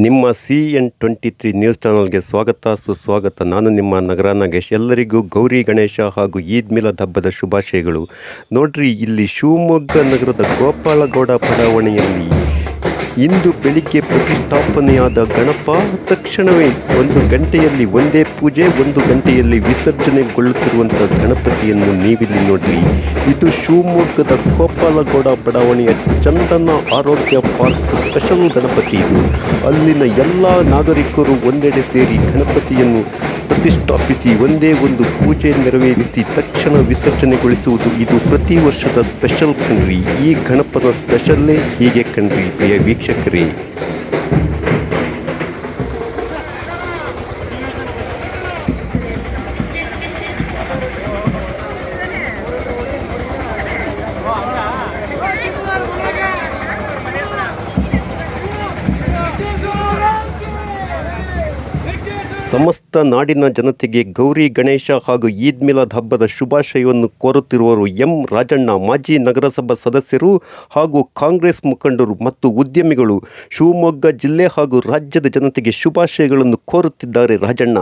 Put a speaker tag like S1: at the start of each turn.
S1: ನಿಮ್ಮ CN23 news ಚಾನಲ್ಗೆ ಸ್ವಾಗತ ಸುಸ್ವಾಗತ. ನಾನು ನಿಮ್ಮ ನಗರ ನಾಗೇಶ್. ಎಲ್ಲರಿಗೂ ಗೌರಿ ಗಣೇಶ ಹಾಗೂ ಈದ್ ಮಿಲಾದ್ ಹಬ್ಬದ ಶುಭಾಶಯಗಳು. ನೋಡ್ರಿ, ಇಲ್ಲಿ ಶಿವಮೊಗ್ಗ ನಗರದ ಗೋಪಾಲಗೌಡ ಬಡಾವಣೆಯಲ್ಲಿ ಇಂದು ಬೆಳಿಗ್ಗೆ ಪ್ರತಿಷ್ಠಾಪನೆಯಾದ ಗಣಪ ತಕ್ಷಣವೇ 1 ಗಂಟೆಯಲ್ಲಿ ಒಂದೇ ಪೂಜೆ, 1 ಗಂಟೆಯಲ್ಲಿ ವಿಸರ್ಜನೆಗೊಳ್ಳುತ್ತಿರುವಂಥ ಗಣಪತಿಯನ್ನು ನೀವಿಲ್ಲಿ ನೋಡ್ರಿ. ಇದು ಶಿವಮೊಗ್ಗದ ಗೋಪಾಲಗೌಡ ಬಡಾವಣೆಯ ಚಂದನ ಆರೋಗ್ಯ ಪಾರ್ಕ್ ಸ್ಪೆಷಲ್ ಗಣಪತಿ. ಇದು ಅಲ್ಲಿನ ಎಲ್ಲ ನಾಗರಿಕರು ಒಂದೆಡೆ ಸೇರಿ ಗಣಪತಿಯನ್ನು ಪ್ರತಿಷ್ಠಾಪಿಸಿ ಒಂದೇ ಒಂದು ಪೂಜೆ ನೆರವೇರಿಸಿ ತಕ್ಷಣ ವಿಸರ್ಜನೆಗೊಳಿಸುವುದು ಇದು ಪ್ರತಿ ವರ್ಷದ ಸ್ಪೆಷಲ್ ಕಣ್ರಿ. ಈ ಗಣಪನ ಸ್ಪೆಷಲ್ಲೇ ಹೀಗೆ ಕಣ್ರಿ ಪ್ರಿಯ ವೀಕ್ಷಕರೇ. ಸಮಸ್ತ ನಾಡಿನ ಜನತೆಗೆ ಗೌರಿ ಗಣೇಶ ಹಾಗೂ ಈದ್ ಮಿಲಾದ್ ಹಬ್ಬದ ಶುಭಾಶಯವನ್ನು ಕೋರುತ್ತಿರುವರು ಎಂ ರಾಜಣ್ಣ, ಮಾಜಿ ನಗರಸಭಾ ಸದಸ್ಯರು ಹಾಗೂ ಕಾಂಗ್ರೆಸ್ ಮುಖಂಡರು ಮತ್ತು ಉದ್ಯಮಿಗಳು. ಶಿವಮೊಗ್ಗ ಜಿಲ್ಲೆ ಹಾಗೂ ರಾಜ್ಯದ ಜನತೆಗೆ ಶುಭಾಶಯಗಳನ್ನು ಕೋರುತ್ತಿದ್ದಾರೆ ರಾಜಣ್ಣ.